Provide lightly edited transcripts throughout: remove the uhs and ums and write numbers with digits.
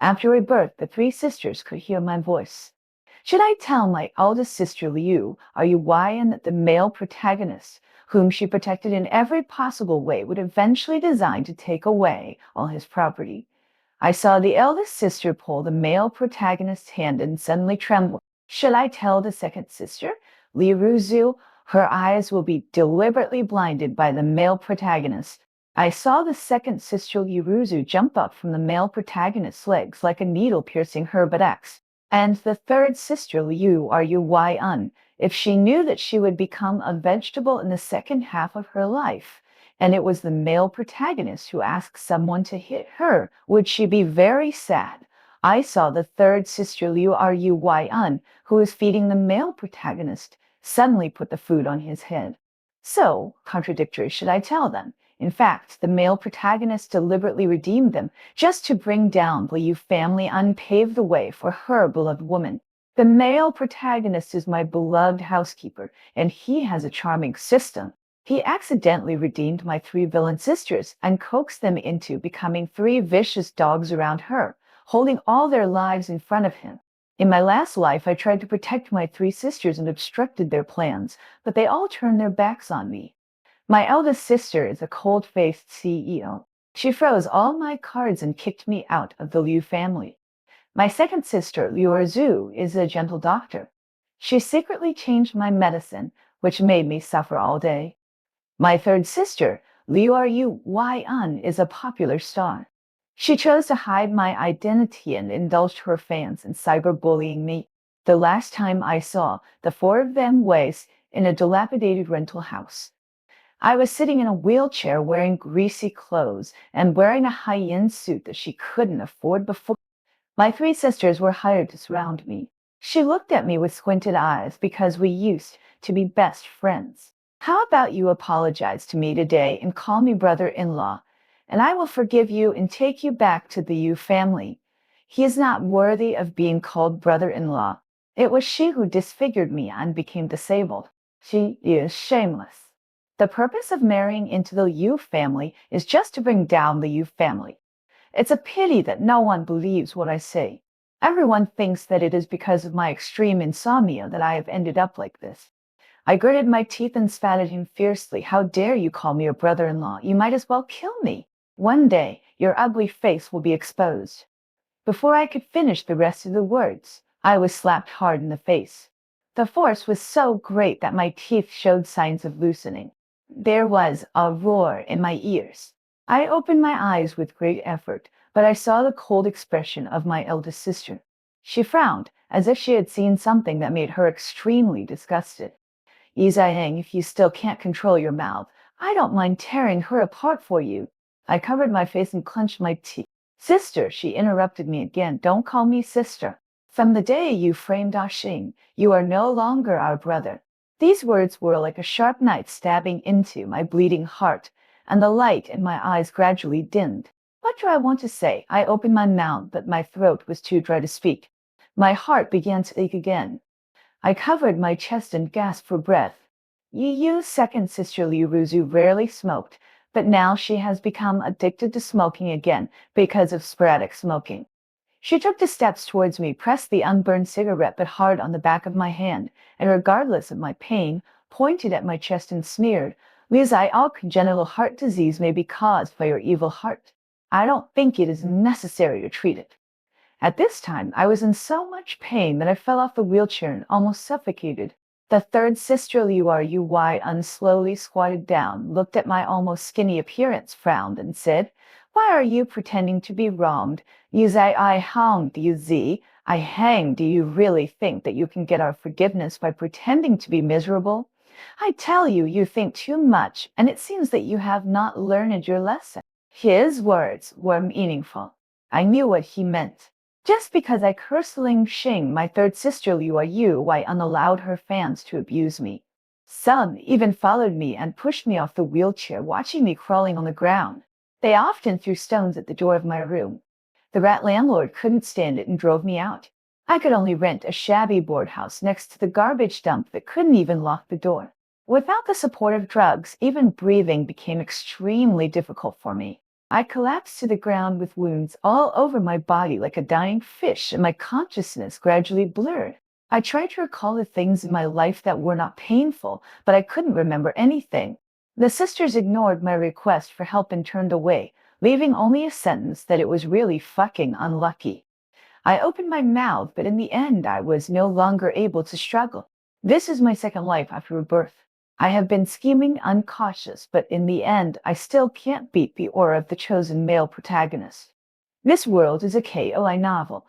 After rebirth, the three sisters could hear my voice. Should I tell my eldest sister Liu, our Yuan, that the male protagonist, whom she protected in every possible way, would eventually design to take away all his property? I saw the eldest sister pull the male protagonist's hand and suddenly tremble. Shall I tell the second sister, Li Ruzu? Her eyes will be deliberately blinded by the male protagonist. I saw the second sister Li Ruzu jump up from the male protagonist's legs like a needle piercing her buttocks. And the third sister Liu, are you Wai-un, if she knew that she would become a vegetable in the second half of her life, and it was the male protagonist who asked someone to hit her, would she be very sad? I saw the third sister Liu Ru Wai-un, who was feeding the male protagonist, suddenly put the food on his head. So contradictory should I tell them? In fact, the male protagonist deliberately redeemed them just to bring down the Liu family and pave the way for her beloved woman. The male protagonist is my beloved housekeeper, and he has a charming system. He accidentally redeemed my three villain sisters and coaxed them into becoming three vicious dogs around her, holding all their lives in front of him. In my last life, I tried to protect my three sisters and obstructed their plans, but they all turned their backs on me. My eldest sister is a cold-faced CEO. She froze all my cards and kicked me out of the Liu family. My second sister, Liu Zhu, is a gentle doctor. She secretly changed my medicine, which made me suffer all day. My third sister, Liu Ru Wai-un, is a popular star. She chose to hide my identity and indulged her fans in cyberbullying me. The last time I saw the four of them was in a dilapidated rental house. I was sitting in a wheelchair wearing greasy clothes and wearing a high-end suit that she couldn't afford before. My three sisters were hired to surround me. She looked at me with squinted eyes because we used to be best friends. How about you apologize to me today and call me brother-in-law, and I will forgive you and take you back to the Yu family. He is not worthy of being called brother-in-law. It was she who disfigured me and became disabled. She is shameless. The purpose of marrying into the Yu family is just to bring down the Yu family. It's a pity that no one believes what I say. Everyone thinks that it is because of my extreme insomnia that I have ended up like this. I gritted my teeth and spat at him fiercely. How dare you call me a brother-in-law? You might as well kill me. One day, your ugly face will be exposed. Before I could finish the rest of the words, I was slapped hard in the face. The force was so great that my teeth showed signs of loosening. There was a roar in my ears. I opened my eyes with great effort, but I saw the cold expression of my eldest sister. She frowned, as if she had seen something that made her extremely disgusted. Yi Ziyang, if you still can't control your mouth, I don't mind tearing her apart for you. I covered my face and clenched my teeth. Sister, she interrupted me again. Don't call me sister. From the day you framed Ah Xing, you are no longer our brother. These words were like a sharp knife stabbing into my bleeding heart, and the light in my eyes gradually dimmed. What do I want to say? I opened my mouth, but my throat was too dry to speak. My heart began to ache again. I covered my chest and gasped for breath. Yu's second sister Liu Ruzu rarely smoked, but now she has become addicted to smoking again because of sporadic smoking. She took 2 steps towards me, pressed the unburned cigarette but hard on the back of my hand, and regardless of my pain, pointed at my chest and sneered, Liu Zai, all congenital heart disease may be caused by your evil heart. I don't think it is necessary to treat it. At this time, I was in so much pain that I fell off the wheelchair and almost suffocated. The third sister Liu Wai-un slowly squatted down, looked at my almost skinny appearance, frowned, and said, "Why are you pretending to be wronged? You say I hanged you, Z. I hanged. Do you really think that you can get our forgiveness by pretending to be miserable? I tell you, you think too much, and it seems that you have not learned your lesson." His words were meaningful. I knew what he meant. Just because I cursed Ling Xing, my third sister Liu Wai-un allowed her fans to abuse me. Some even followed me and pushed me off the wheelchair, watching me crawling on the ground. They often threw stones at the door of my room. The rat landlord couldn't stand it and drove me out. I could only rent a shabby board house next to the garbage dump that couldn't even lock the door. Without the support of drugs, even breathing became extremely difficult for me. I collapsed to the ground with wounds all over my body like a dying fish, and my consciousness gradually blurred. I tried to recall the things in my life that were not painful, but I couldn't remember anything. The sisters ignored my request for help and turned away, leaving only a sentence that it was really fucking unlucky. I opened my mouth, but in the end, I was no longer able to struggle. This is my second life after rebirth. I have been scheming, uncautious, but in the end, I still can't beat the aura of the chosen male protagonist. This world is a KOI novel.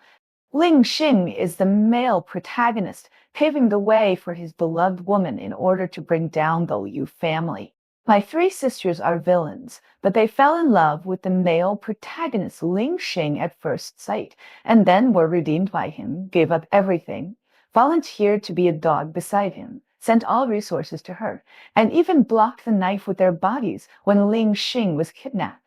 Ling Xing is the male protagonist, paving the way for his beloved woman in order to bring down the Liu family. My three sisters are villains, but they fell in love with the male protagonist Ling Xing at first sight, and then were redeemed by him, gave up everything, volunteered to be a dog beside him, sent all resources to her, and even blocked the knife with their bodies when Ling Xing was kidnapped.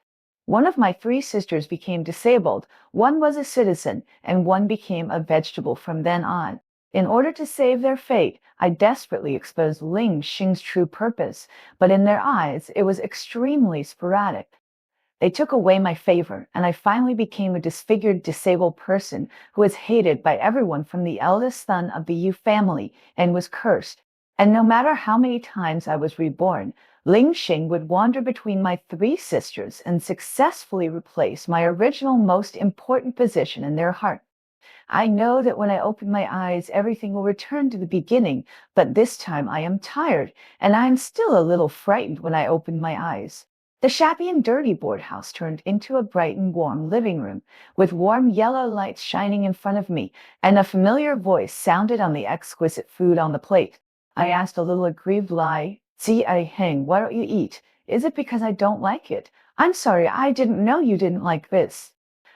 One of my three sisters became disabled, one was a citizen, and one became a vegetable from then on. In order to save their fate, I desperately exposed Ling Xing's true purpose, but in their eyes, it was extremely sporadic. They took away my favor, and I finally became a disfigured, disabled person who was hated by everyone from the eldest son of the Yu family and was cursed. And no matter how many times I was reborn, Ling Xing would wander between my three sisters and successfully replace my original most important position in their heart. I know that when I open my eyes, everything will return to the beginning, but this time I am tired, and I am still a little frightened when I open my eyes. The shabby and dirty board house turned into a bright and warm living room, with warm yellow lights shining in front of me, and a familiar voice sounded on the exquisite food on the plate. I asked a little aggrieved lie, "Ji I Heng, why don't you eat? Is it because I don't like it? I'm sorry, I didn't know you didn't like this.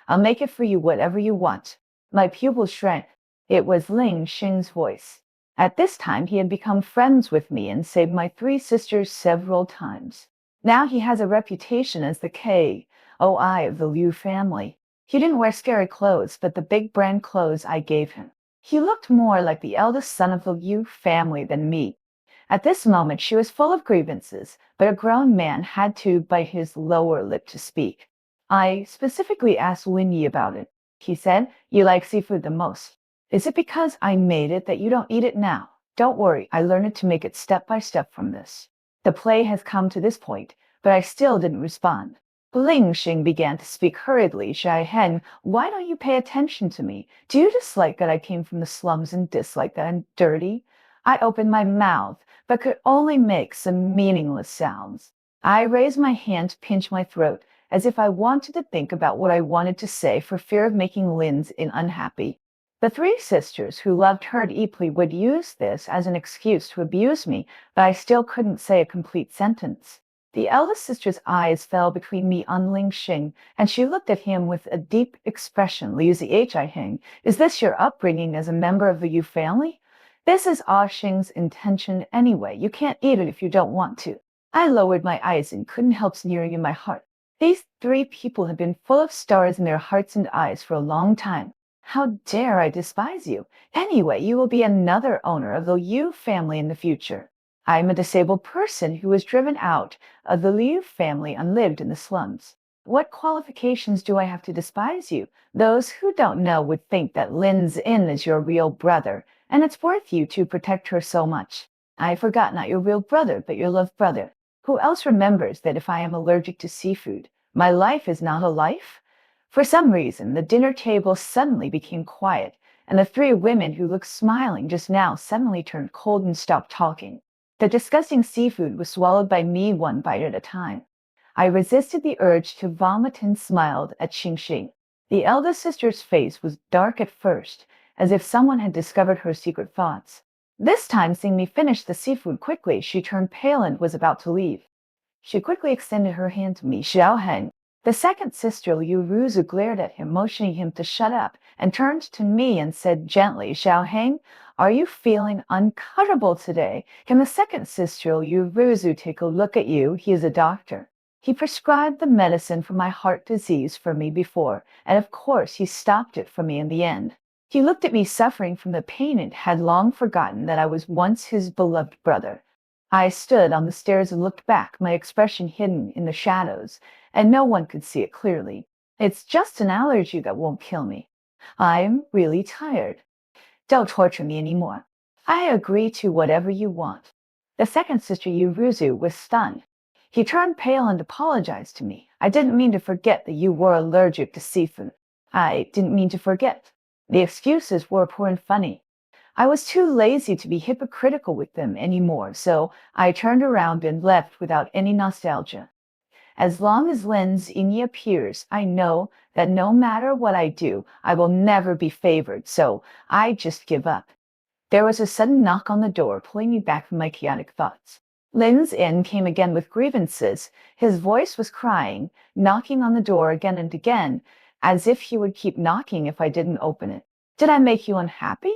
I'll make it for you whatever you want." My pupils shrank. It was Ling Xing's voice. At this time, he had become friends with me and saved my three sisters several times. Now he has a reputation as the KOI of the Liu family. He didn't wear scary clothes, but the big brand clothes I gave him. He looked more like the eldest son of the Liu family than me. At this moment, she was full of grievances, but a grown man had to bite his lower lip to speak. I specifically asked Lin Yi about it. He said, "You like seafood the most. Is it because I made it that you don't eat it now? Don't worry, I learned to make it step by step from this." The play has come to this point, but I still didn't respond. Ling Xing began to speak hurriedly. "Shai Hen, why don't you pay attention to me? Do you dislike that I came from the slums and dislike that I'm dirty?" I opened my mouth, but could only make some meaningless sounds. I raised my hand to pinch my throat, as if I wanted to think about what I wanted to say for fear of making Lin's unhappy. The three sisters who loved her deeply would use this as an excuse to abuse me, but I still couldn't say a complete sentence. The eldest sister's eyes fell between me on Ling Xing, and she looked at him with a deep expression. "Liu Zihi Heng, is this your upbringing as a member of the Yu family? This is Ah Xing's intention anyway. You can't eat it if you don't want to." I lowered my eyes and couldn't help sneering in my heart. These three people have been full of stars in their hearts and eyes for a long time. How dare I despise you? Anyway, you will be another owner of the Liu family in the future. I'm a disabled person who was driven out of the Liu family and lived in the slums. What qualifications do I have to despise you? Those who don't know would think that Lin's In is your real brother, and it's worth you to protect her so much. I forgot, not your real brother, but your loved brother. Who else remembers that if I am allergic to seafood, my life is not a life? For some reason, the dinner table suddenly became quiet, and the three women who looked smiling just now suddenly turned cold and stopped talking. The disgusting seafood was swallowed by me one bite at a time. I resisted the urge to vomit and smiled at Xing Xing. The eldest sister's face was dark at first, as if someone had discovered her secret thoughts. This time, seeing me finish the seafood quickly, she turned pale and was about to leave. She quickly extended her hand to me. "Xiao Heng." The second sister, Liu Ruzu, glared at him, motioning him to shut up, and turned to me and said gently, "Xiao Heng, are you feeling uncomfortable today? Can the second sister, Liu Ruzu, take a look at you? He is a doctor. He prescribed the medicine for my heart disease for me before, and of course he stopped it for me in the end. He looked at me suffering from the pain and had long forgotten that I was once his beloved brother. I stood on the stairs and looked back, my expression hidden in the shadows, and no one could see it clearly. It's just an allergy that won't kill me. I'm really tired. Don't torture me anymore. I agree to whatever you want. The second sister, Yuruzu, was stunned. He turned pale and apologized to me. I didn't mean to forget that you were allergic to seafood. I didn't mean to forget. The excuses were poor and funny. I was too lazy to be hypocritical with them anymore, so I turned around and left without any nostalgia. As long as Lin's Innie appears, I know that no matter what I do, I will never be favored, so I just give up. There was a sudden knock on the door, pulling me back from my chaotic thoughts. Lin's Inn came again with grievances. His voice was crying, knocking on the door again and again, as if he would keep knocking if I didn't open it. Did I make you unhappy?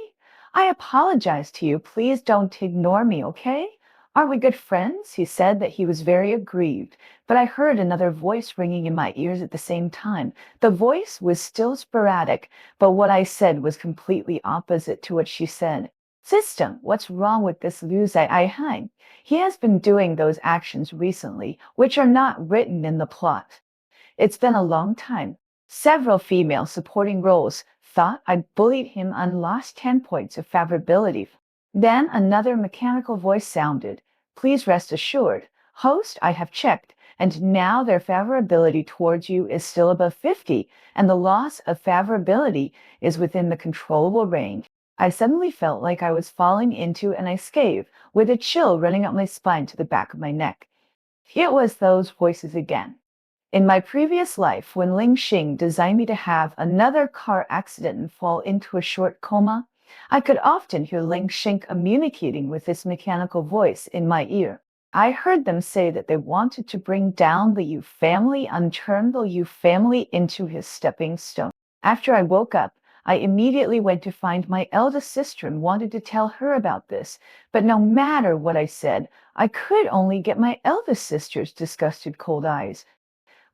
I apologize to you. Please don't ignore me, okay? Aren't we good friends? He said that he was very aggrieved, but I heard another voice ringing in my ears at the same time. The voice was still sporadic, but what I said was completely opposite to what she said. System, what's wrong with this Liu Zai? He has been doing those actions recently, which are not written in the plot. It's been a long time. Several female supporting roles thought I bullied him and lost 10 points of favorability. Then another mechanical voice sounded. Please rest assured, host, I have checked, and now their favorability towards you is still above 50, and the loss of favorability is within the controllable range. I suddenly felt like I was falling into an ice cave, with a chill running up my spine to the back of my neck. It was those voices again. In my previous life, when Ling Xing designed me to have another car accident and fall into a short coma, I could often hear Ling Xing communicating with this mechanical voice in my ear. I heard them say that they wanted to bring down the Yu family and turn the Yu family into his stepping stone. After I woke up, I immediately went to find my eldest sister and wanted to tell her about this, but no matter what I said, I could only get my eldest sister's disgusted cold eyes.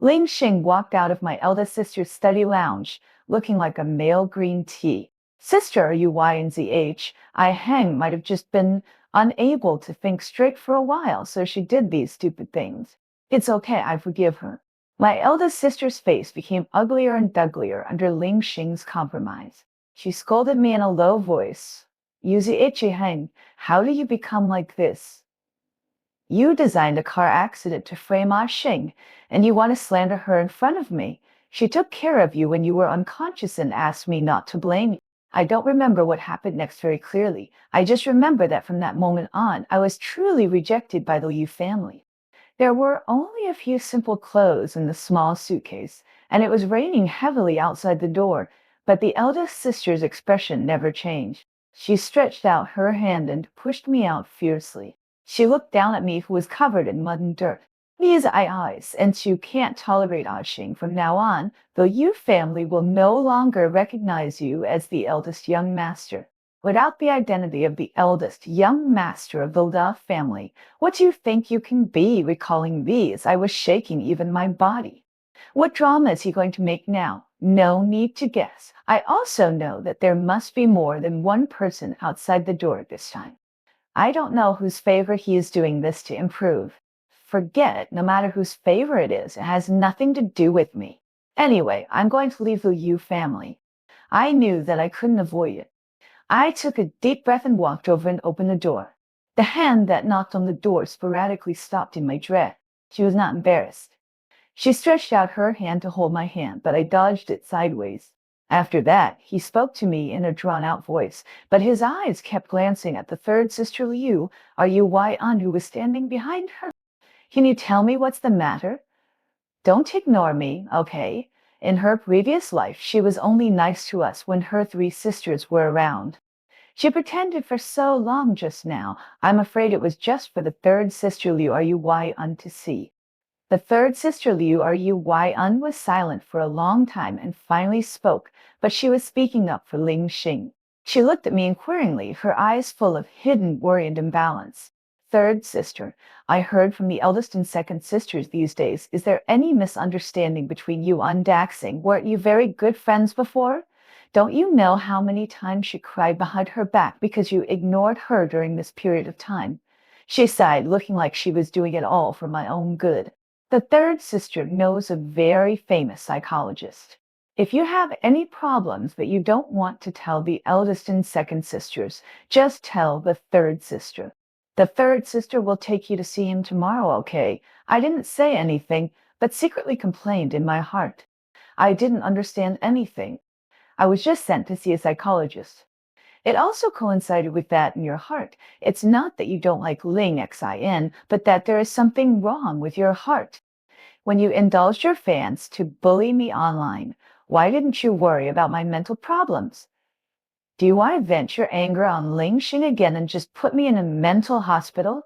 Ling Xing walked out of my eldest sister's study lounge, looking like a male green tea. Sister, are you YNZH? I Heng might have just been unable to think straight for a while, so she did these stupid things. It's okay, I forgive her. My eldest sister's face became uglier and uglier under Ling Xing's compromise. She scolded me in a low voice. Yuzi Heng, how do you become like this? You designed a car accident to frame Ah Xing, and you want to slander her in front of me. She took care of you when you were unconscious and asked me not to blame you. I don't remember what happened next very clearly. I just remember that from that moment on, I was truly rejected by the Yu family. There were only a few simple clothes in the small suitcase, and it was raining heavily outside the door, but the eldest sister's expression never changed. She stretched out her hand and pushed me out fiercely. She looked down at me, who was covered in mud and dirt. These eyes, and you can't tolerate Ashing from now on, the Yu family will no longer recognize you as the eldest young master. Without the identity of the eldest young master of the Da family, what do you think you can be? Recalling these, I was shaking even my body. What drama is he going to make now? No need to guess. I also know that there must be more than one person outside the door at this time. I don't know whose favor he is doing this to improve. Forget it, no matter whose favor it is, it has nothing to do with me. Anyway, I'm going to leave the Yu family. I knew that I couldn't avoid it. I took a deep breath and walked over and opened the door. The hand that knocked on the door sporadically stopped in my dread. She was not embarrassed. She stretched out her hand to hold my hand, but I dodged it sideways. After that, he spoke to me in a drawn-out voice, but his eyes kept glancing at the third sister Liu, Rui-an, who was standing behind her. Can you tell me what's the matter? Don't ignore me, okay? In her previous life, she was only nice to us when her three sisters were around. She pretended for so long just now. I'm afraid it was just for the third sister Liu Rui-an to see. The third sister Liu Rui-an was silent for a long time and finally spoke, but she was speaking up for Ling Xing. She looked at me inquiringly, her eyes full of hidden worry and imbalance. Third sister, I heard from the eldest and second sisters these days. Is there any misunderstanding between you and Daxing? Weren't you very good friends before? Don't you know how many times she cried behind her back because you ignored her during this period of time? She sighed, looking like she was doing it all for my own good. The third sister knows a very famous psychologist. If you have any problems that you don't want to tell the eldest and second sisters, just tell the third sister. The third sister will take you to see him tomorrow, okay? I didn't say anything, but secretly complained in my heart. I didn't understand anything. I was just sent to see a psychologist. It also coincided with that in your heart. It's not that you don't like Ling Xin, but that there is something wrong with your heart. When you indulged your fans to bully me online, why didn't you worry about my mental problems? Do you want to vent your anger on Ling Xing again and just put me in a mental hospital?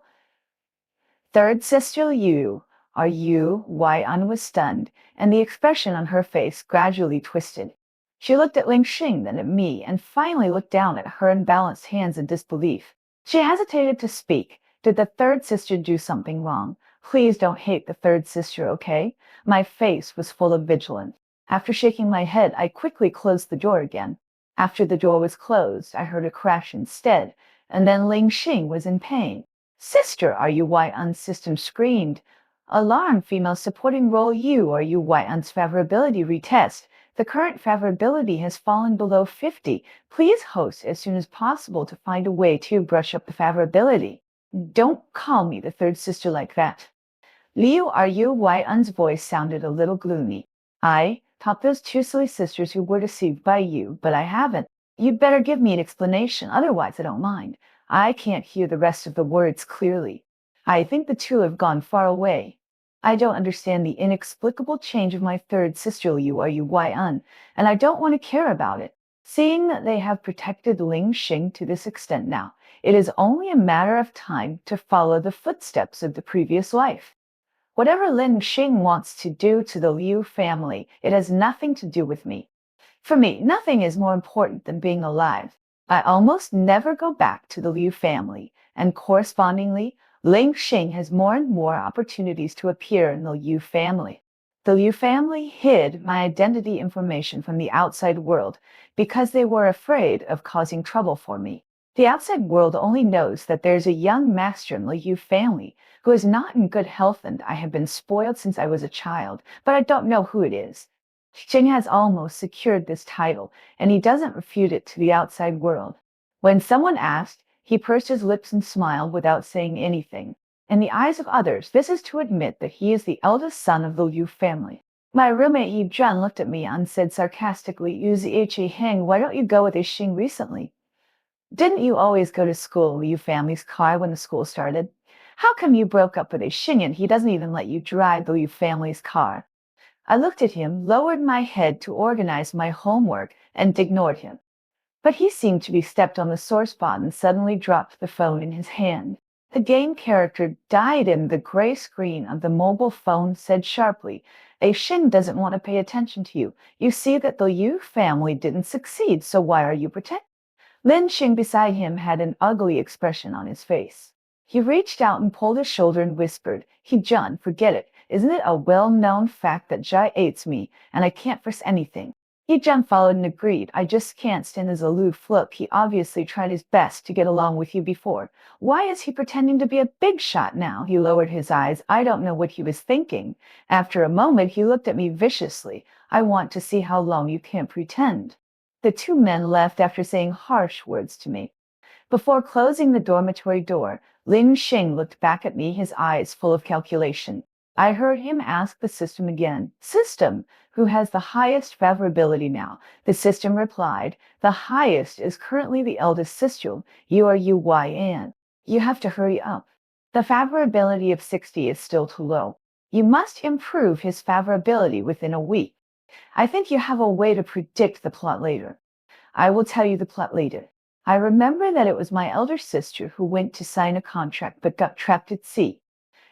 Third sister Yu, are you? Wai Un was stunned, and the expression on her face gradually twisted. She looked at Ling Xing, then at me, and finally looked down at her unbalanced hands in disbelief. She hesitated to speak. Did the third sister do something wrong? Please don't hate the third sister, okay? My face was full of vigilance. After shaking my head, I quickly closed the door again. After the door was closed, I heard a crash instead, and then Ling Xing was in pain. Sister, are you Wai Un's system screamed? Alarm, female supporting role you, are you Wai Un's favorability retest? The current favorability has fallen below 50. Please host as soon as possible to find a way to brush up the favorability. Don't call me the third sister like that. Liu, are you? Wai Un's voice sounded a little gloomy. I taught those two silly sisters who were deceived by you, but I haven't. You'd better give me an explanation, otherwise I don't mind. I can't hear the rest of the words clearly. I think the two have gone far away. I don't understand the inexplicable change of my third sister Liu or Yu Wai-un, and I don't want to care about it. Seeing that they have protected Ling Xing to this extent now, it is only a matter of time to follow the footsteps of the previous life. Whatever Lin Xing wants to do to the Liu family, it has nothing to do with me. For me, nothing is more important than being alive. I almost never go back to the Liu family, and correspondingly, Ling Xing has more and more opportunities to appear in the Liu family. The Liu family hid my identity information from the outside world because they were afraid of causing trouble for me. The outside world only knows that there's a young master in the Liu family who is not in good health and I have been spoiled since I was a child, but I don't know who it is. Xing has almost secured this title, and he doesn't refute it to the outside world. When someone asked, he pursed his lips and smiled without saying anything. In the eyes of others, this is to admit that he is the eldest son of the Liu family. My roommate Yi Zhen looked at me and said sarcastically, Yu Ziyi Heng, why don't you go with Xing recently? Didn't you always go to school Liu family's car when the school started? How come you broke up with Xing and he doesn't even let you drive the Liu family's car? I looked at him, lowered my head to organize my homework, and ignored him. But he seemed to be stepped on the sore spot and suddenly dropped the phone in his hand. The game character died and the gray screen of the mobile phone said sharply, Xing doesn't want to pay attention to you. You see that the Yu family didn't succeed, so why are you protected? Lin Xing beside him had an ugly expression on his face. He reached out and pulled his shoulder and whispered, He Jun, forget it. Isn't it a well-known fact that Jai hates me, and I can't force anything? He Jun followed and agreed, I just can't stand his aloof look. He obviously tried his best to get along with you before. Why is he pretending to be a big shot now? He lowered his eyes. I don't know what he was thinking. After a moment, he looked at me viciously. I want to see how long you can pretend. The two men left after saying harsh words to me. Before closing the dormitory door, Lin Xing looked back at me, his eyes full of calculation. I heard him ask the system again, System, who has the highest favorability now? The system replied, The highest is currently the eldest sister, Yu Yan. You have to hurry up. The favorability of 60 is still too low. You must improve his favorability within a week. I think you have a way to predict the plot later. I will tell you the plot later. I remember that it was my elder sister who went to sign a contract but got trapped at sea.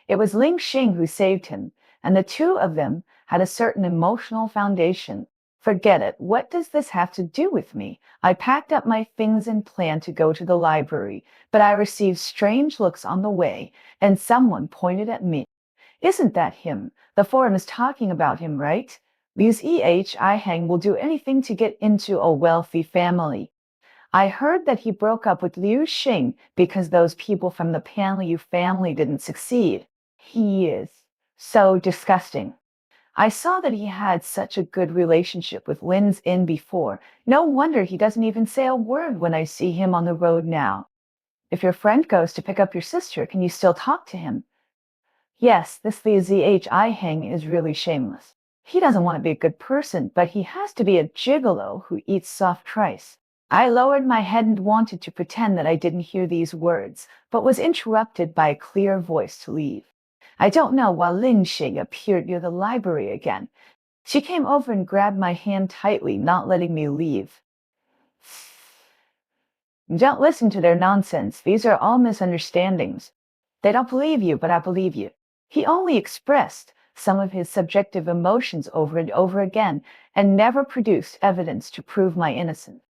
It was Ling Xing who saved him, and the two of them had a certain emotional foundation. Forget it. What does this have to do with me? I packed up my things and planned to go to the library, but I received strange looks on the way, and someone pointed at me. Isn't that him? The forum is talking about him, right? Liu's Heng will do anything to get into a wealthy family. I heard that he broke up with Liu Xing because those people from the Pan Liu family didn't succeed. He is so disgusting. I saw that he had such a good relationship with Lin Xin before. No wonder he doesn't even say a word when I see him on the road now. If your friend goes to pick up your sister, can you still talk to him? Yes, this Li Zhi Hang is really shameless. He doesn't want to be a good person, but he has to be a gigolo who eats soft rice. I lowered my head and wanted to pretend that I didn't hear these words, but was interrupted by a clear voice to leave. I don't know why Lin Xing appeared near the library again. She came over and grabbed my hand tightly, not letting me leave. Don't listen to their nonsense. These are all misunderstandings. They don't believe you, but I believe you. He only expressed some of his subjective emotions over and over again and never produced evidence to prove my innocence.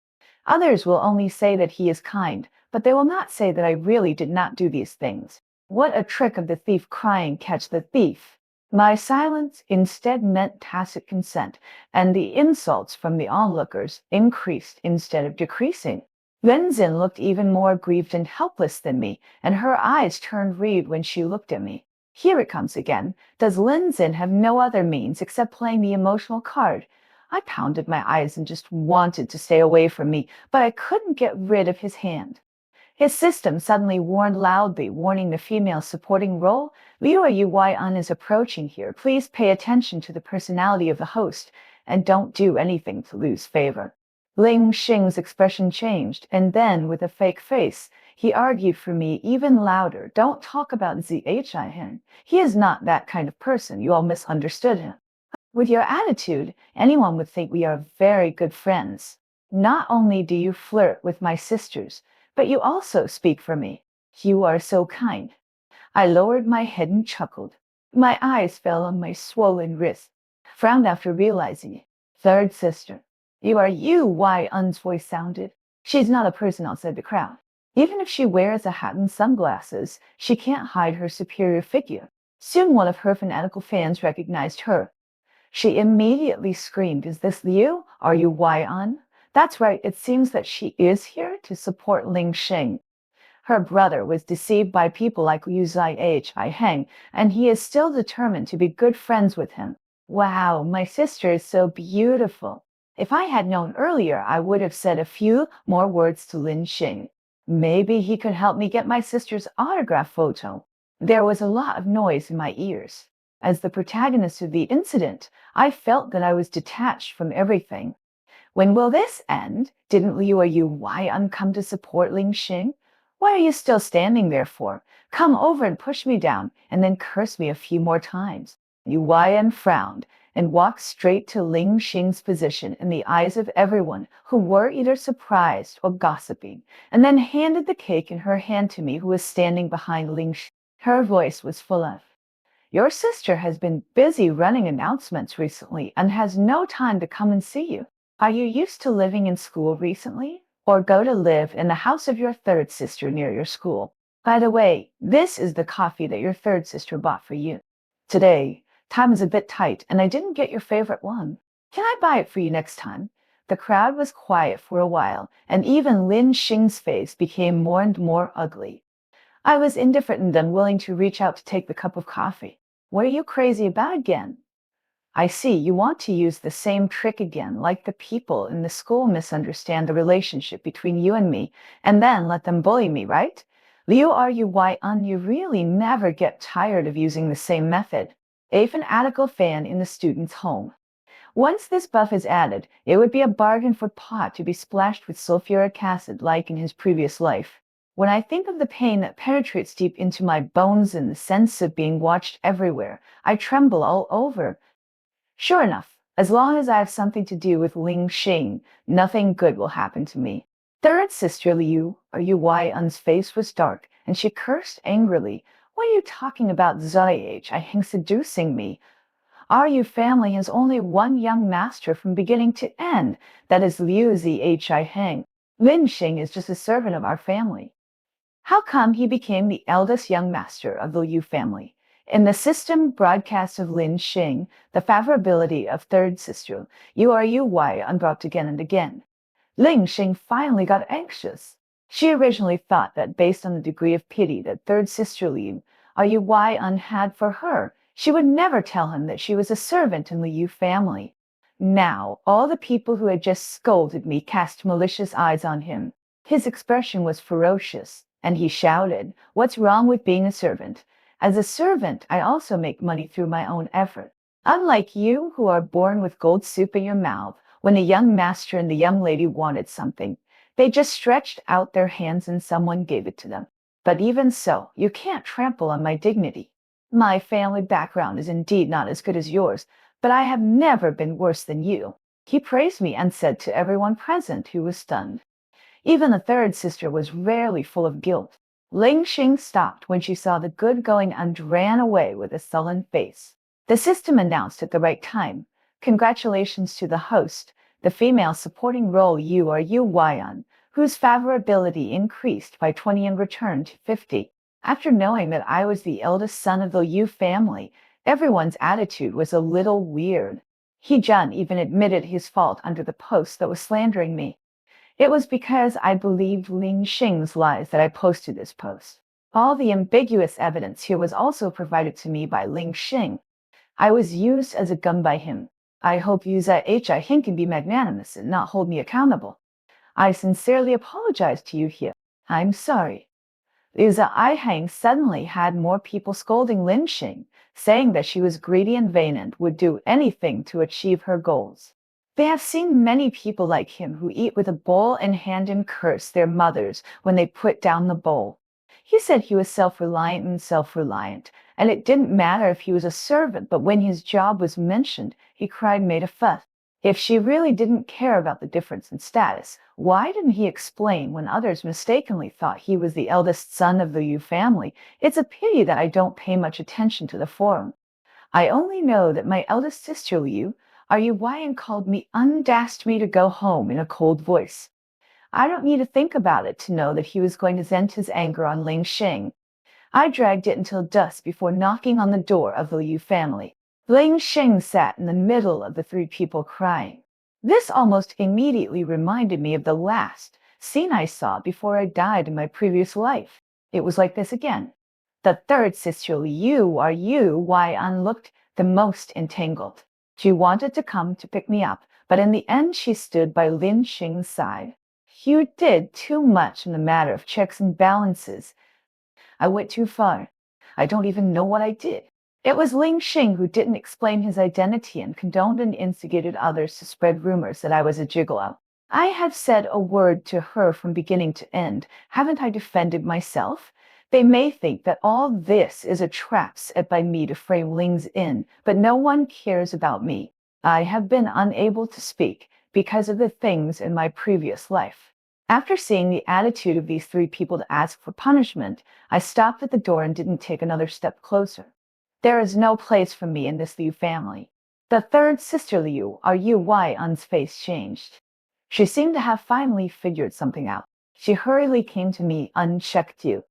Others will only say that he is kind, but they will not say that I really did not do these things. What a trick of the thief crying, "Catch the thief!" My silence instead meant tacit consent, and the insults from the onlookers increased instead of decreasing. Lin Xin looked even more grieved and helpless than me, and her eyes turned red when she looked at me. Here it comes again. Does Lin Xin have no other means except playing the emotional card? I pounded my eyes and just wanted to stay away from me, but I couldn't get rid of his hand. His system suddenly warned loudly, warning the female supporting role. Liu Yuan is approaching here. Please pay attention to the personality of the host, and don't do anything to lose favor. Ling Xing's expression changed, and then, with a fake face, he argued for me even louder. Don't talk about Zhihan. He is not that kind of person. You all misunderstood him. With your attitude, anyone would think we are very good friends. Not only do you flirt with my sisters, but you also speak for me. You are so kind. I lowered my head and chuckled. My eyes fell on my swollen wrist, frowned after realizing it. Third sister. You are you, why Un's voice sounded. She's not a person outside the crowd. Even if she wears a hat and sunglasses, she can't hide her superior figure. Soon one of her fanatical fans recognized her. She immediately screamed, "Is this Liu? Are you Wai-an?" That's right, it seems that she is here to support Ling Xing. Her brother was deceived by people like Liu Zhi-Hang, and he is still determined to be good friends with him. Wow, my sister is so beautiful. If I had known earlier, I would have said a few more words to Lin Xing. Maybe he could help me get my sister's autograph photo. There was a lot of noise in my ears. As the protagonist of the incident, I felt that I was detached from everything. When will this end? Didn't Liu Yuan come to support Ling Xing? What are you still standing there for? Come over and push me down, and then curse me a few more times. Yuan frowned and walked straight to Ling Xing's position in the eyes of everyone who were either surprised or gossiping, and then handed the cake in her hand to me, who was standing behind Ling Xing. Her voice was full of, "Your sister has been busy running announcements recently and has no time to come and see you. Are you used to living in school recently? Or go to live in the house of your third sister near your school? By the way, this is the coffee that your third sister bought for you. Today, time is a bit tight and I didn't get your favorite one. Can I buy it for you next time?" The crowd was quiet for a while, and even Lin Xing's face became more and more ugly. I was indifferent and unwilling to reach out to take the cup of coffee. "What are you crazy about again? I see you want to use the same trick again, like the people in the school misunderstand the relationship between you and me, and then let them bully me, right? Liu Yuan, you really never get tired of using the same method." A fanatical fan in the student's home. Once this buff is added, it would be a bargain for Pot to be splashed with sulfuric acid like in his previous life. When I think of the pain that penetrates deep into my bones and the sense of being watched everywhere, I tremble all over. Sure enough, as long as I have something to do with Ling Xing, nothing good will happen to me. Third sister Liu, Yuan's face was dark, and she cursed angrily. "What are you talking about, Zhi seducing me? Our Yu family has only one young master from beginning to end. That is Liu Zhi. Lin Xing is just a servant of our family." How come he became the eldest young master of the Liu family? In the system broadcast of Lin Xing, the favorability of third sister Yuan brought again and again. Ling Xing finally got anxious. She originally thought that based on the degree of pity that third sister Liu Yuan had for her, she would never tell him that she was a servant in the Yu family. Now, all the people who had just scolded me cast malicious eyes on him. His expression was ferocious, and he shouted, "What's wrong with being a servant? As a servant, I also make money through my own effort. Unlike you, who are born with gold soup in your mouth, when the young master and the young lady wanted something, they just stretched out their hands and someone gave it to them. But even so, you can't trample on my dignity. My family background is indeed not as good as yours, but I have never been worse than you." He praised me and said to everyone present who was stunned. Even the third sister was rarely full of guilt. Ling Xing stopped when she saw the good going and ran away with a sullen face. The system announced at the right time, "Congratulations to the host, the female supporting role Yuan, whose favorability increased by 20 and returned to 50. After knowing that I was the eldest son of the Yu family, everyone's attitude was a little weird. He Jun even admitted his fault under the post that was slandering me. It was because I believed Ling Xing's lies that I posted this post. All the ambiguous evidence here was also provided to me by Ling Xing. I was used as a gun by him. I hope Yuza Hi can be magnanimous and not hold me accountable. I sincerely apologize to you here. I'm sorry." Yuza Hang suddenly had more people scolding Lin Xing, saying that she was greedy and vain and would do anything to achieve her goals. They have seen many people like him who eat with a bowl in hand and curse their mothers when they put down the bowl. He said he was self-reliant, and it didn't matter if he was a servant, but when his job was mentioned, he cried, made a fuss. If she really didn't care about the difference in status, why didn't he explain when others mistakenly thought he was the eldest son of the Yu family? It's a pity that I don't pay much attention to the forum. I only know that my eldest sister Liu Yuan called me asked me to go home in a cold voice. I don't need to think about it to know that he was going to vent his anger on Ling Xing. I dragged it until dusk before knocking on the door of the Liu family. Ling Xing sat in the middle of the three people crying. This almost immediately reminded me of the last scene I saw before I died in my previous life. It was like this again. The third sister Yuan looked the most entangled. She wanted to come to pick me up, but in the end she stood by Lin Xing's side. "You did too much in the matter of checks and balances. I went too far. I don't even know what I did." It was Ling Xing who didn't explain his identity and condoned and instigated others to spread rumors that I was a gigolo. I have said a word to her from beginning to end. Haven't I defended myself? They may think that all this is a trap set by me to frame Ling's in, but no one cares about me. I have been unable to speak because of the things in my previous life. After seeing the attitude of these three people to ask for punishment, I stopped at the door and didn't take another step closer. There is no place for me in this Liu family. The third sister Yuan's face changed. She seemed to have finally figured something out. She hurriedly came to me, unchecked you.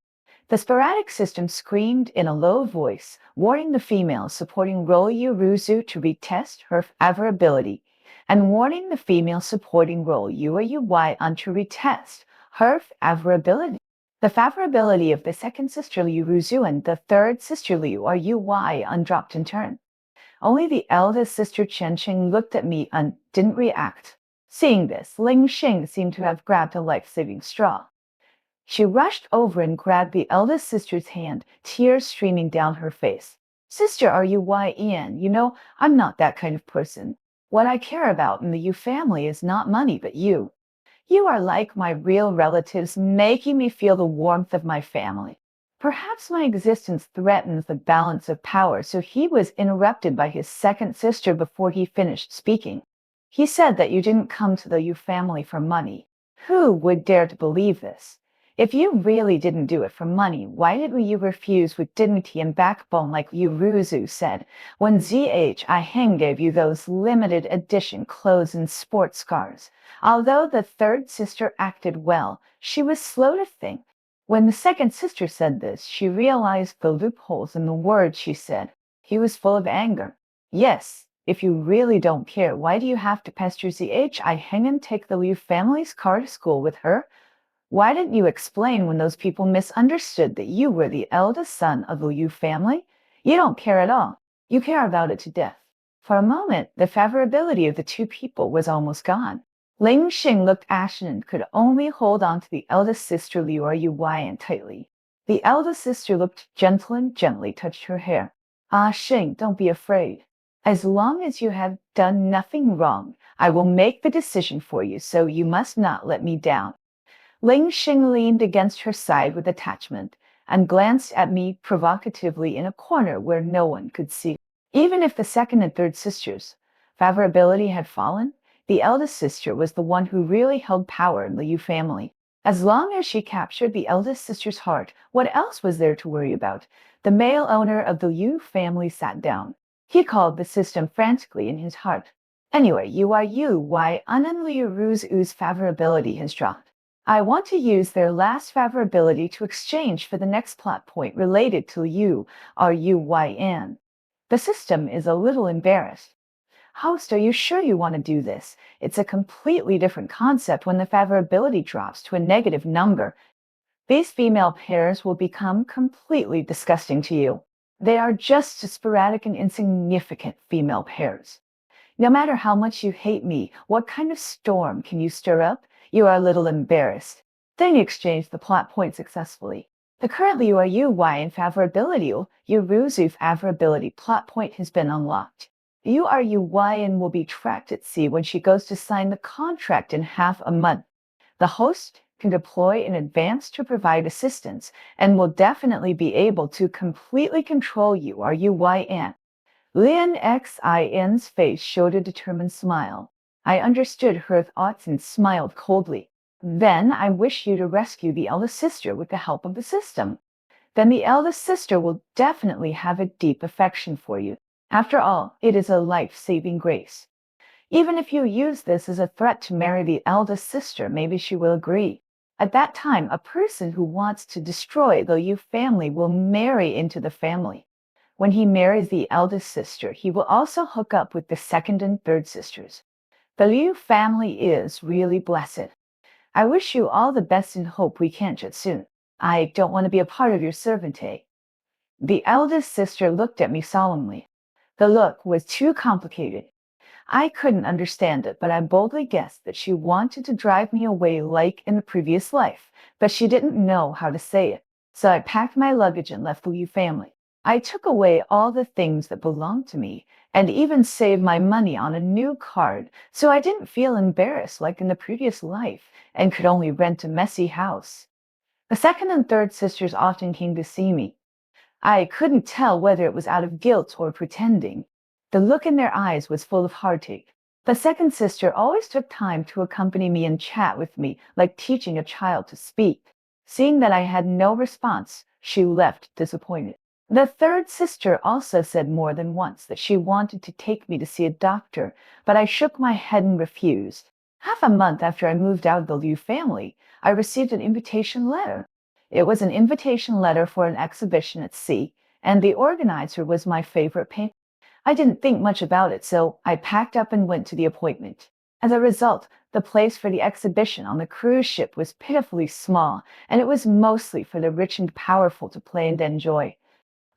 The sporadic system screamed in a low voice, warning the female supporting Rolyu Ruzu to retest her favorability, and warning the female supporting role Yuan to retest her favorability. The favorability of the second sister Liu Ruzu and the third sister Liu Yuan dropped in turn. Only the eldest sister Chen Qing looked at me and didn't react. Seeing this, Ling Xing seemed to have grabbed a life-saving straw. She rushed over and grabbed the eldest sister's hand, tears streaming down her face. "Sister Yuan, you know, I'm not that kind of person. What I care about in the Yu family is not money, but you. You are like my real relatives, making me feel the warmth of my family." Perhaps my existence threatens the balance of power, so he was interrupted by his second sister before he finished speaking. "He said that you didn't come to the Yu family for money. Who would dare to believe this? If you really didn't do it for money, why didn't you refuse with dignity and backbone like Yu Ruzu said when Zhi gave you those limited edition clothes and sports cars?" Although the third sister acted well, she was slow to think. When the second sister said this, she realized the loopholes in the words she said. He was full of anger. "Yes, If you really don't care, why do you have to pester ZHI Heng and take the Liu family's car to school with her? Why didn't you explain when those people misunderstood that you were the eldest son of the Liu family? You don't care at all. You care about it to death. For a moment, the favorability of the two people was almost gone. Ling Xing looked ashen and could only hold on to the eldest sister Liu Yuan tightly. The eldest sister looked gentle and gently touched her hair. Ah, Xing, don't be afraid. As long as you have done nothing wrong, I will make the decision for you, so you must not let me down. Ling Xing leaned against her side with attachment and glanced at me provocatively in a corner where no one could see. Even if the second and third sisters' favorability had fallen, the eldest sister was the one who really held power in the Yu family. As long as she captured the eldest sister's heart, what else was there to worry about? The male owner of the Yu family sat down. He called the system frantically in his heart. Anyway, you are you, why Anan Liu Ru's favorability has dropped. I want to use their last favorability to exchange for the next plot point related to you, RUYN. The system is a little embarrassed. Host, are you sure you want to do this? It's a completely different concept when the favorability drops to a negative number. These female pairs will become completely disgusting to you. They are just sporadic and insignificant female pairs. No matter how much you hate me, what kind of storm can you stir up? You are a little embarrassed. Then you exchange the plot point successfully. The currently URUY in favorability, Yuruzu favorability plot point has been unlocked. URUYN will be tracked at sea when she goes to sign the contract in half a month. The host can deploy in advance to provide assistance and will definitely be able to completely control URUYN. Lian Xin's face showed a determined smile. I understood her thoughts and smiled coldly. Then I wish you to rescue the eldest sister with the help of the system. Then the eldest sister will definitely have a deep affection for you. After all, it is a life-saving grace. Even if you use this as a threat to marry the eldest sister, maybe she will agree. At that time, a person who wants to destroy the Yu family will marry into the family. When he marries the eldest sister, he will also hook up with the second and third sisters. The Liu family is really blessed. I wish you all the best and hope we catch it soon. I don't want to be a part of your servante. The eldest sister looked at me solemnly. The look was too complicated. I couldn't understand it, but I boldly guessed that she wanted to drive me away like in the previous life, but she didn't know how to say it. So I packed my luggage and left the Liu family. I took away all the things that belonged to me and even saved my money on a new card, so I didn't feel embarrassed like in the previous life and could only rent a messy house. The second and third sisters often came to see me. I couldn't tell whether it was out of guilt or pretending. The look in their eyes was full of heartache. The second sister always took time to accompany me and chat with me, like teaching a child to speak. Seeing that I had no response, she left disappointed. The third sister also said more than once that she wanted to take me to see a doctor, but I shook my head and refused. Half a month after I moved out of the Liu family, I received an invitation letter. It was an invitation letter for an exhibition at sea, and the organizer was my favorite painter. I didn't think much about it, so I packed up and went to the appointment. As a result, the place for the exhibition on the cruise ship was pitifully small, and it was mostly for the rich and powerful to play and enjoy.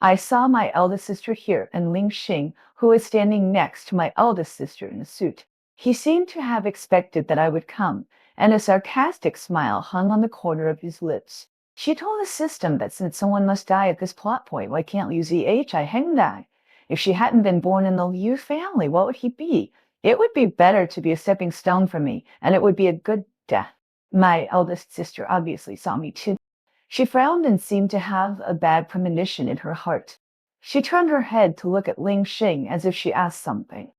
I saw my eldest sister here and Ling Xing, who was standing next to my eldest sister in a suit. He seemed to have expected that I would come, and a sarcastic smile hung on the corner of his lips. She told the system that since someone must die at this plot point, why can't Liu Zhi Heng die? If she hadn't been born in the Liu family, what would he be? It would be better to be a stepping stone for me, and it would be a good death. My eldest sister obviously saw me too. She frowned and seemed to have a bad premonition in her heart. She turned her head to look at Ling Xing as if she asked something.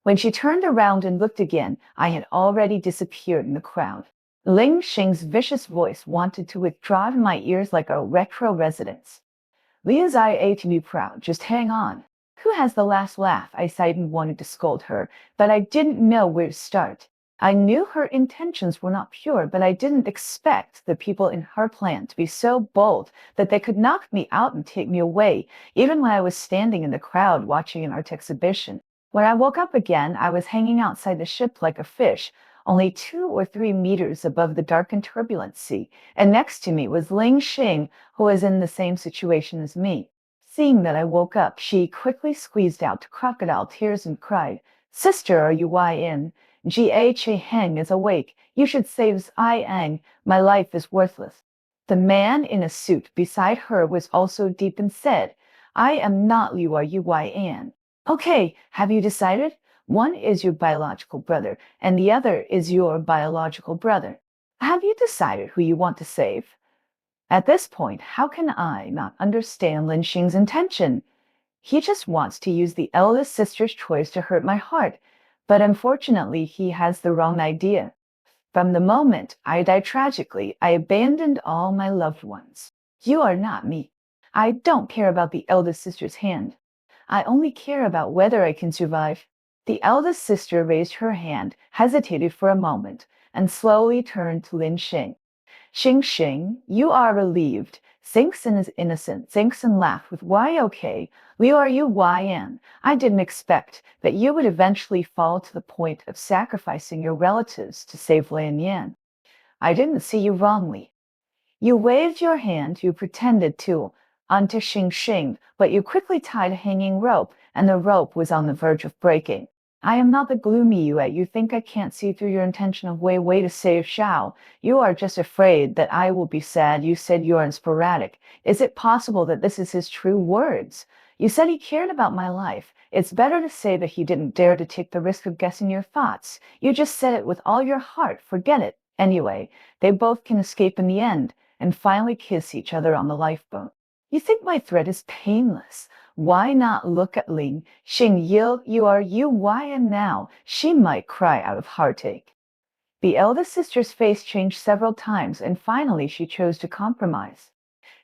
When she turned around and looked again, I had already disappeared in the crowd. Ling Xing's vicious voice wanted to withdraw in my ears like a retro resonance. Lia's eye ate me proud, just hang on. Who has the last laugh? I sighed and wanted to scold her, but I didn't know where to start. I knew her intentions were not pure, but I didn't expect the people in her plan to be so bold that they could knock me out and take me away, even when I was standing in the crowd watching an art exhibition. When I woke up again, I was hanging outside the ship like a fish, only 2 or 3 meters above the dark and turbulent sea, and next to me was Ling Xing, who was in the same situation as me. Seeing that I woke up, she quickly squeezed out crocodile tears and cried, "Sister, are you YN? Ga Che Heng is awake. You should save I Ang. My life is worthless." The man in a suit beside her was also deep and said, "I am not Liu Yuan. Okay, have you decided? One is your biological brother, and the other is your biological brother. Have you decided who you want to save?" At this point, how can I not understand Lin Xing's intention? He just wants to use the eldest sister's choice to hurt my heart, but unfortunately, he has the wrong idea. From the moment I died tragically, I abandoned all my loved ones. You are not me. I don't care about the eldest sister's hand. I only care about whether I can survive. The eldest sister raised her hand, hesitated for a moment, and slowly turned to Lin Xing. "Xing Xing, you are relieved." Xingson is innocent. Xingson laughed with why okay. Liu are you YN. I didn't expect that you would eventually fall to the point of sacrificing your relatives to save Lian Yan. I didn't see you wrongly. You waved your hand, you pretended to, onto Xing Xing, but you quickly tied a hanging rope, and the rope was on the verge of breaking. I am not the gloomy Yue. You think I can't see through your intention of Wei to save Shao. You are just afraid that I will be sad. You said you are sporadic. Is it possible that this is his true words? You said he cared about my life. It's better to say that he didn't dare to take the risk of guessing your thoughts. You just said it with all your heart. Forget it. Anyway, they both can escape in the end and finally kiss each other on the lifeboat. You think my threat is painless. Why not look at Ling Xing Yil? You are you. Why and now? She might cry out of heartache. The eldest sister's face changed several times, and finally she chose to compromise.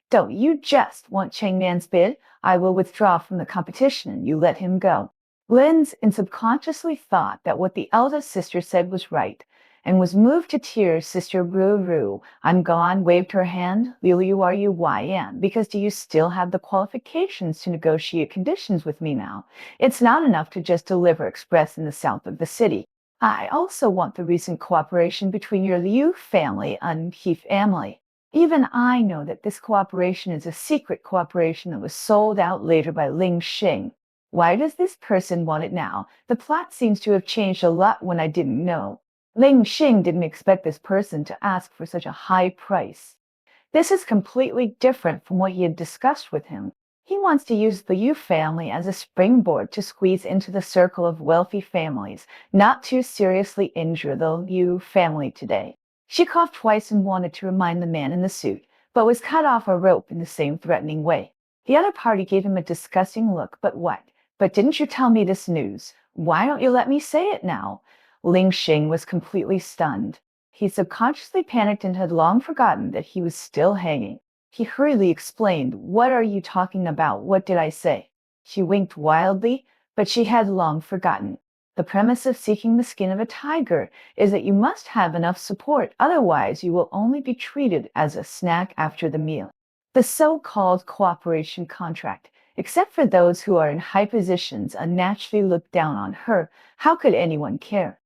"Don't you just want Chang Man's bid? I will withdraw from the competition and you let him go." Lin's subconsciously thought that what the eldest sister said was right and was moved to tears. Sister Ru, I'm gone, waved her hand. Liu, are you YN? Because do you still have the qualifications to negotiate conditions with me now? It's not enough to just deliver express in the south of the city. I also want the recent cooperation between your Liu family and He family. Even I know that this cooperation is a secret cooperation that was sold out later by Ling Xing. Why does this person want it now? The plot seems to have changed a lot when I didn't know. Ling Xing didn't expect this person to ask for such a high price. This is completely different from what he had discussed with him. He wants to use the Yu family as a springboard to squeeze into the circle of wealthy families, not to seriously injure the Yu family today. She coughed twice and wanted to remind the man in the suit, but was cut off a rope in the same threatening way. The other party gave him a disgusting look. "But what? But didn't you tell me this news? Why don't you let me say it now?" Ling Xing was completely stunned. He subconsciously panicked and had long forgotten that he was still hanging. He hurriedly explained, "What are you talking about? What did I say?" She winked wildly, but she had long forgotten. The premise of seeking the skin of a tiger is that you must have enough support, otherwise you will only be treated as a snack after the meal. The so-called cooperation contract, except for those who are in high positions, unnaturally look down on her. How could anyone care?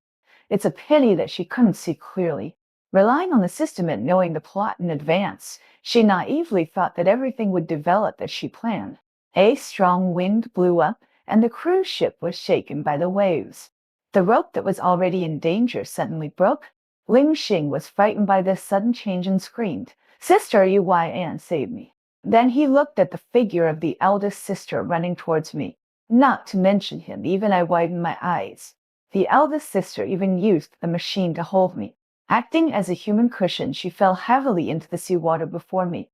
It's a pity that she couldn't see clearly. Relying on the system and knowing the plot in advance, she naively thought that everything would develop as she planned. A strong wind blew up, and the cruise ship was shaken by the waves. The rope that was already in danger suddenly broke. Ling Xing was frightened by this sudden change and screamed, "Sister, you YN, save me." Then he looked at the figure of the eldest sister running towards me. Not to mention him, even I widened my eyes. The eldest sister even used the machine to hold me. Acting as a human cushion, she fell heavily into the seawater before me.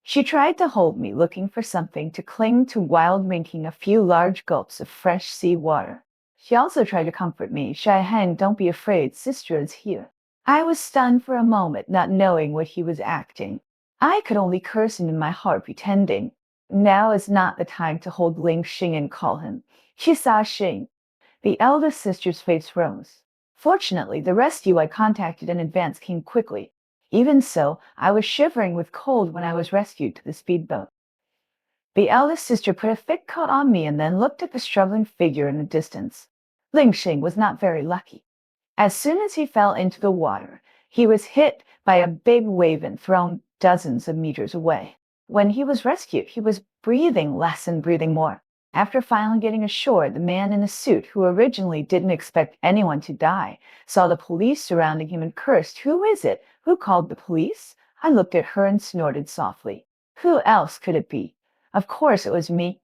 She tried to hold me, looking for something to cling to while drinking a few large gulps of fresh sea water. She also tried to comfort me. "Shai Hang, don't be afraid, sister is here." I was stunned for a moment, not knowing what he was acting. I could only curse him in my heart, pretending. Now is not the time to hold Ling Xing and call him Xisa Xing. The eldest sister's face rose. Fortunately, the rescue I contacted in advance came quickly. Even so, I was shivering with cold when I was rescued to the speedboat. The eldest sister put a thick coat on me and then looked at the struggling figure in the distance. Ling Xing was not very lucky. As soon as he fell into the water, he was hit by a big wave and thrown dozens of meters away. When he was rescued, he was breathing less and breathing more. After finally getting ashore, the man in the suit, who originally didn't expect anyone to die, saw the police surrounding him and cursed, "Who is it? Who called the police?" I looked at her and snorted softly. Who else could it be? Of course it was me.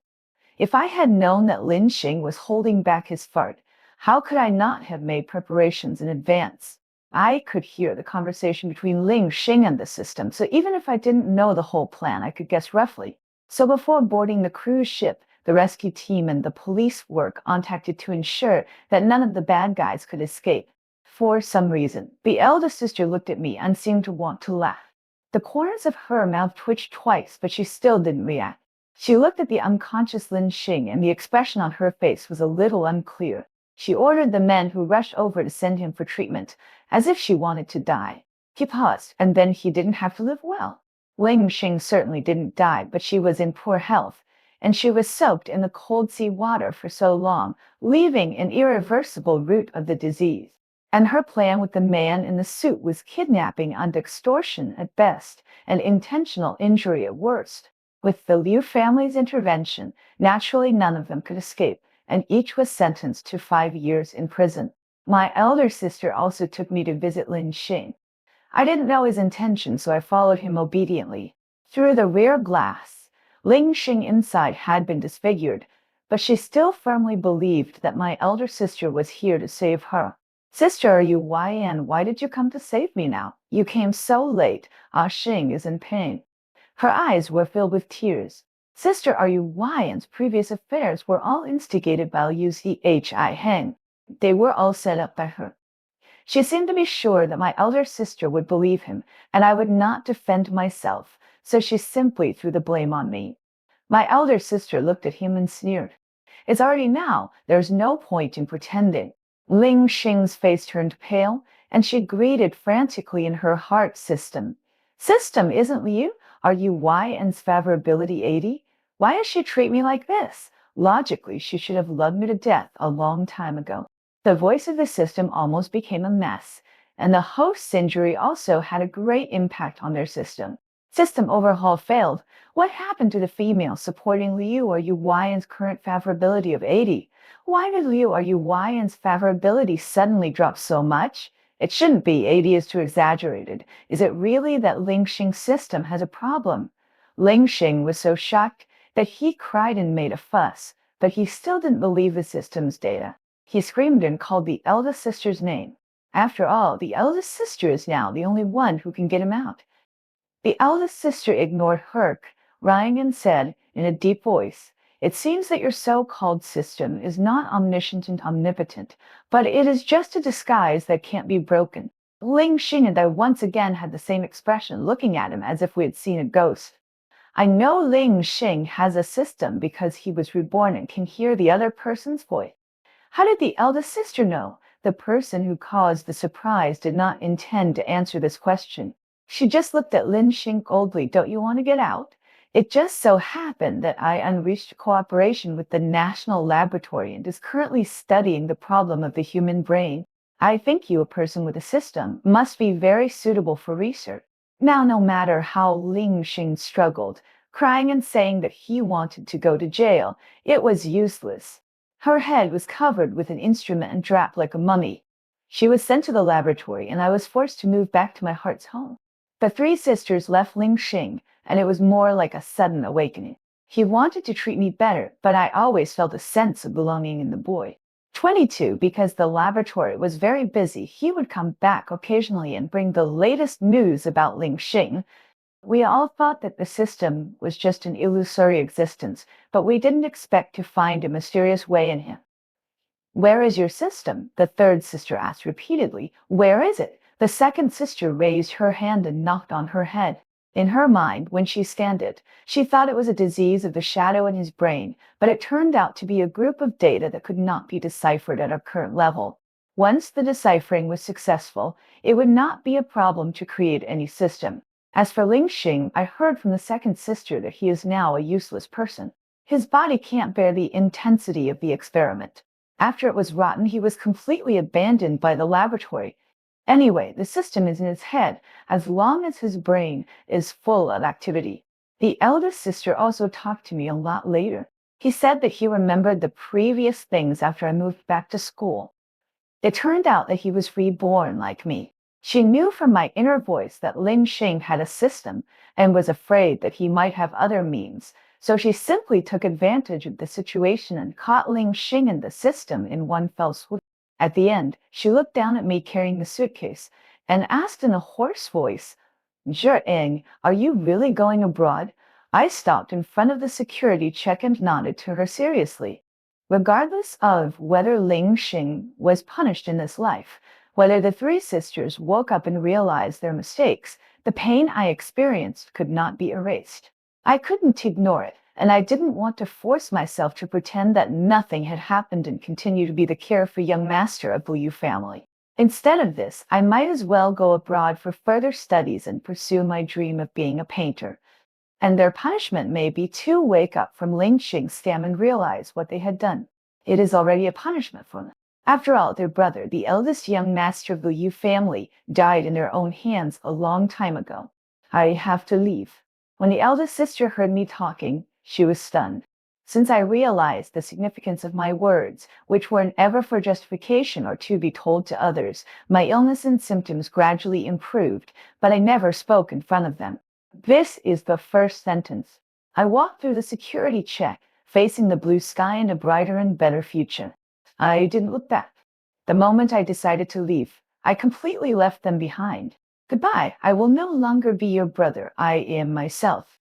If I had known that Lin Xing was holding back his fart, how could I not have made preparations in advance? I could hear the conversation between Ling Xing and the system, so even if I didn't know the whole plan, I could guess roughly. So before boarding the cruise ship, the rescue team and the police were contacted to ensure that none of the bad guys could escape. For some reason, the eldest sister looked at me and seemed to want to laugh. The corners of her mouth twitched twice, but she still didn't react. She looked at the unconscious Lin Xing, and the expression on her face was a little unclear. She ordered the men who rushed over to send him for treatment, as if she wanted to die. He paused, and then he didn't have to live well. Ling Xing certainly didn't die, but she was in poor health, and she was soaked in the cold sea water for so long, leaving an irreversible root of the disease. And her plan with the man in the suit was kidnapping and extortion at best, and intentional injury at worst. With the Liu family's intervention, naturally none of them could escape, and each was sentenced to 5 years in prison. My elder sister also took me to visit Lin Xing. I didn't know his intention, so I followed him obediently. Through the rear glass, Ling Xing inside had been disfigured, but she still firmly believed that my elder sister was here to save her. Sister, are you YN? Why did you come to save me now? You came so late. Ah Xing is in pain. Her eyes were filled with tears. Sister, are you Yan's previous affairs were all instigated by Liu Zhi Heng. They were all set up by her. She seemed to be sure that my elder sister would believe him, and I would not defend myself, so she simply threw the blame on me. My elder sister looked at him and sneered. It's already now. There's no point in pretending. Ling Xing's face turned pale, and she greeted frantically in her heart, System. System, isn't Liu? Are you YN's favorability 80? Why does she treat me like this? Logically, she should have loved me to death a long time ago. The voice of the system almost became a mess, and the host's injury also had a great impact on their system. System overhaul failed. What happened to the female supporting Liu or YN's current favorability of 80? Why did Liu or YN's favorability suddenly drop so much? It shouldn't be. 80 is too exaggerated. Is it really that Ling Xing's system has a problem? Ling Xing was so shocked that he cried and made a fuss, but he still didn't believe the system's data. He screamed and called the eldest sister's name. After all, the eldest sister is now the only one who can get him out. The eldest sister ignored her, rang and said in a deep voice, "It seems that your so-called system is not omniscient and omnipotent, but it is just a disguise that can't be broken." Ling Xing and I once again had the same expression, looking at him as if we had seen a ghost. I know Ling Xing has a system because he was reborn and can hear the other person's voice. How did the eldest sister know? The person who caused the surprise did not intend to answer this question. She just looked at Lin Xing coldly. "Don't you want to get out?" It just so happened that I unreached cooperation with the National Laboratory and is currently studying the problem of the human brain. I think you, a person with a system, must be very suitable for research. Now, no matter how Ling Xing struggled, crying and saying that he wanted to go to jail, it was useless. Her head was covered with an instrument and draped like a mummy. She was sent to the laboratory, and I was forced to move back to my heart's home. The three sisters left Ling Xing, and it was more like a sudden awakening. He wanted to treat me better, but I always felt a sense of belonging in the boy. 22, because the laboratory was very busy, he would come back occasionally and bring the latest news about Ling Xing. We all thought that the system was just an illusory existence, but we didn't expect to find a mysterious way in him. "Where is your system?" the third sister asked repeatedly. "Where is it?" The second sister raised her hand and knocked on her head. In her mind, when she scanned it, she thought it was a disease of the shadow in his brain, but it turned out to be a group of data that could not be deciphered at our current level. Once the deciphering was successful, it would not be a problem to create any system. As for Ling Xing, I heard from the second sister that he is now a useless person. His body can't bear the intensity of the experiment. After it was rotten, he was completely abandoned by the laboratory. Anyway, the system is in his head as long as his brain is full of activity. The eldest sister also talked to me a lot later. He said that he remembered the previous things after I moved back to school. It turned out that he was reborn like me. She knew from my inner voice that Ling Xing had a system and was afraid that he might have other means, so she simply took advantage of the situation and caught Ling Xing in the system in one fell swoop. At the end, she looked down at me carrying the suitcase and asked in a hoarse voice, Eng, are you really going abroad? I stopped in front of the security check and nodded to her seriously. Regardless of whether Ling Xing was punished in this life, whether the three sisters woke up and realized their mistakes, the pain I experienced could not be erased. I couldn't ignore it, and I didn't want to force myself to pretend that nothing had happened and continue to be the carefree young master of the Liu family. Instead of this, I might as well go abroad for further studies and pursue my dream of being a painter. And their punishment may be to wake up from Ling Xing's scam and realize what they had done. It is already a punishment for them. After all, their brother, the eldest young master of the Yu family, died in their own hands a long time ago. I have to leave. When the eldest sister heard me talking, she was stunned. Since I realized the significance of my words, which were never for justification or to be told to others, my illness and symptoms gradually improved, but I never spoke in front of them. This is the first sentence. I walked through the security check, facing the blue sky and a brighter and better future. I didn't look back. The moment I decided to leave, I completely left them behind. Goodbye, I will no longer be your brother. I am myself.